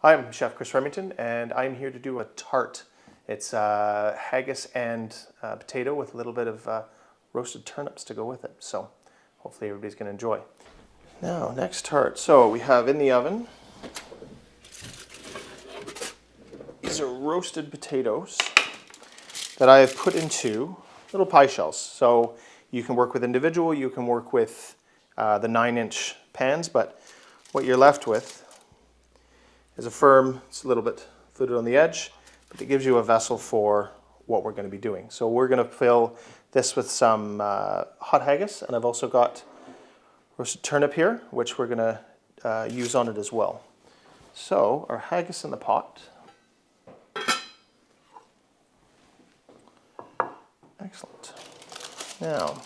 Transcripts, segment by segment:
Hi, I'm Chef Chris Remington, and I'm here to do a tart. It's haggis and potato with a little bit of roasted turnips to go with it. So hopefully everybody's going to enjoy. Now, next tart. So we have in the oven, these are roasted potatoes that I have put into little pie shells. So you can work with individual, you can work with the 9-inch pans, but what you're left with is a firm, it's a little bit fluted on the edge, but it gives you a vessel for what we're going to be doing. So we're going to fill this with some hot haggis, and I've also got roasted turnip here, which we're going to use on it as well. So our haggis in the pot. Excellent. Now,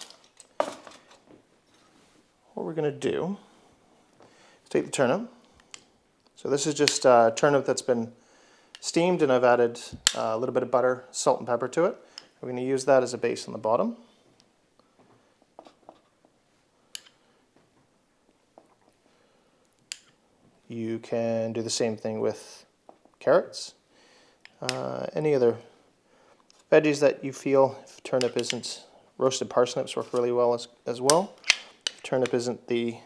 what we're going to do is take the turnip. So this is just turnip that's been steamed, and I've added a little bit of butter, salt and pepper to it. We're going to use that as a base on the bottom. You can do the same thing with carrots. Any other veggies that you feel, if turnip isn't, roasted parsnips work really well as well. If turnip isn't the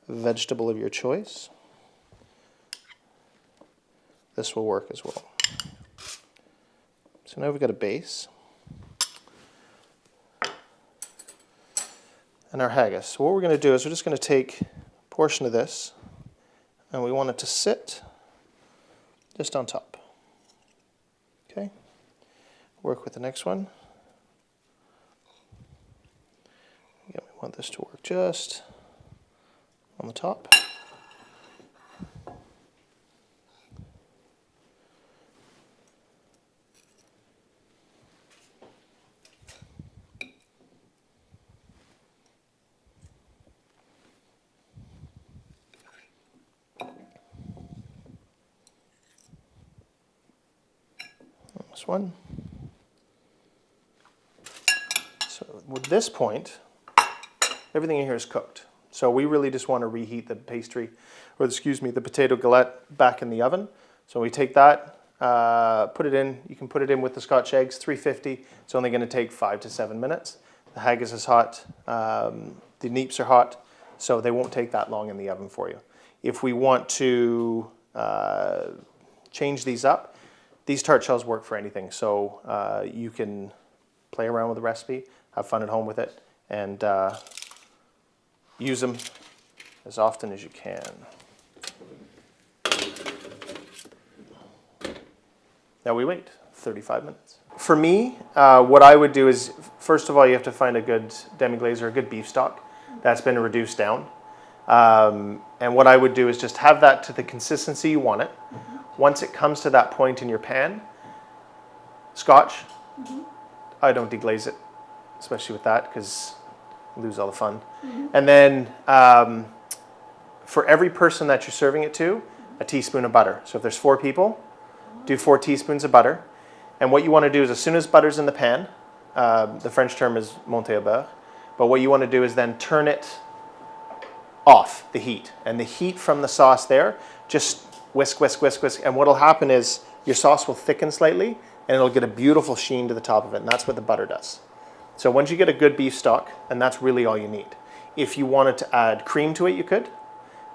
vegetable of your choice, this will work as well. So now we've got a base. And our haggis. So what we're going to do is we're just going to take a portion of this, and we want it to sit just on top. Okay? Work with the next one. Again, we want this to work just on the top. This one. So with this point, everything in here is cooked. So we really just want to reheat the pastry, or excuse me, the potato galette back in the oven. So we take that, put it in. You can put it in with the Scotch eggs, 350. It's only going to take 5 to 7 minutes. The haggis is hot. The neeps are hot, so they won't take that long in the oven for you. If we want to change these up, these tart shells work for anything. So you can play around with the recipe, have fun at home with it, and use them as often as you can. Now we wait 35 minutes. For me, what I would do is, first of all, you have to find a good demi-glaze or a good beef stock that's been reduced down. And what I would do is just have that to the consistency you want it. Once it comes to that point in your pan, Scotch, I don't deglaze it, especially with that, because you lose all the fun. And then for every person that you're serving it to, a teaspoon of butter. So if there's 4 people, do 4 teaspoons of butter. And what you want to do is, as soon as butter's in the pan, the French term is monter au beurre, but what you want to do is then turn it off, the heat. And the heat from the sauce there, just whisk, whisk, whisk, whisk. And what will happen is your sauce will thicken slightly, and it'll get a beautiful sheen to the top of it. And that's what the butter does. So once you get a good beef stock, and that's really all you need. If you wanted to add cream to it, you could.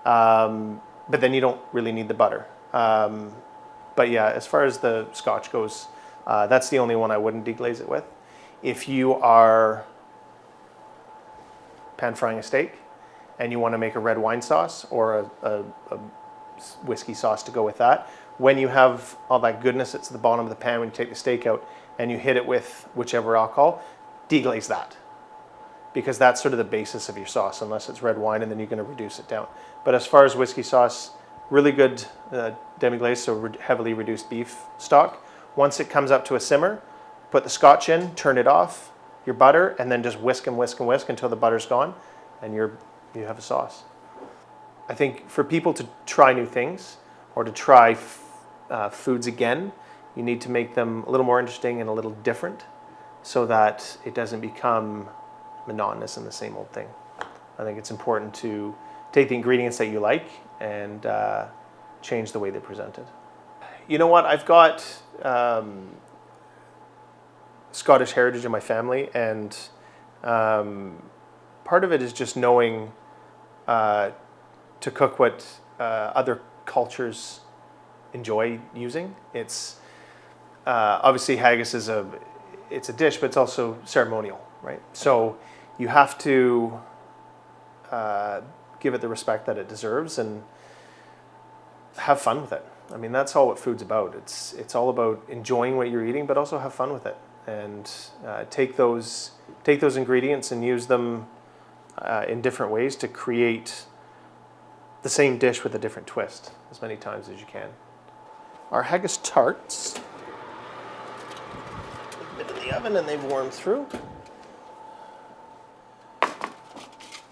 But then you don't really need the butter. But yeah, as far as the Scotch goes, that's the only one I wouldn't deglaze it with. If you are pan frying a steak and you want to make a red wine sauce or a whiskey sauce to go with that, when you have all that goodness that's at the bottom of the pan, when you take the steak out and you hit it with whichever alcohol, deglaze that, because that's sort of the basis of your sauce, unless it's red wine, and then you're going to reduce it down. But as far as whiskey sauce, really good demi-glaze, so heavily reduced beef stock. Once it comes up to a simmer, put the Scotch in, turn it off, your butter, and then just whisk and whisk and whisk until the butter's gone, and you have a sauce. I think for people to try new things or to try foods again, you need to make them a little more interesting and a little different, so that it doesn't become monotonous and the same old thing. I think it's important to take the ingredients that you like and change the way they present it. You know what? I've got Scottish heritage in my family, and part of it is just knowing to cook what other cultures enjoy using. It's obviously haggis is it's a dish, but it's also ceremonial, right? So you have to give it the respect that it deserves and have fun with it. I mean, that's all what food's about. It's all about enjoying what you're eating, but also have fun with it, and take those ingredients and use them in different ways to create the same dish with a different twist as many times as you can. Our Haggis Tarts, a bit in the oven and they've warmed through.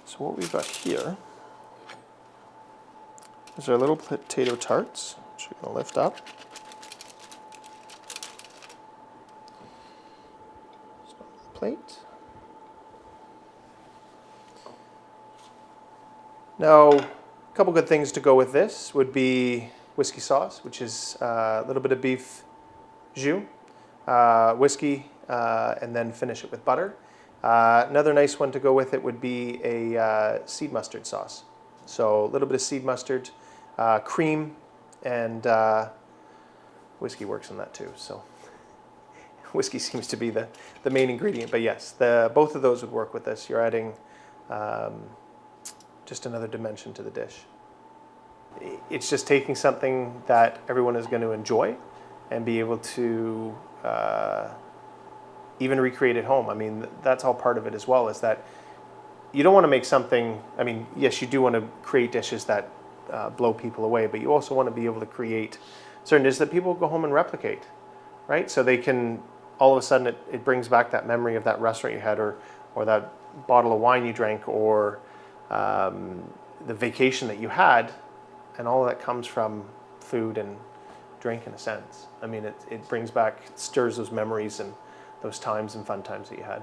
So what we've got here is our little potato tarts, which we're going to lift up. Just on the plate. Now, a couple good things to go with this would be whiskey sauce, which is a little bit of beef jus, whiskey, and then finish it with butter. Another nice one to go with it would be a seed mustard sauce. So a little bit of seed mustard, cream, and whiskey works in that too. So whiskey seems to be the main ingredient. But yes, both of those would work with this. You're adding just another dimension to the dish. It's just taking something that everyone is going to enjoy and be able to even recreate at home. I mean, that's all part of it as well, is that you don't want to make something, I mean, yes, you do want to create dishes that blow people away, but you also want to be able to create certain dishes that people go home and replicate, right? So they can, all of a sudden, it brings back that memory of that restaurant you had, or that bottle of wine you drank, or the vacation that you had, and all of that comes from food and drink in a sense. I mean, it brings back, it stirs those memories and those times and fun times that you had.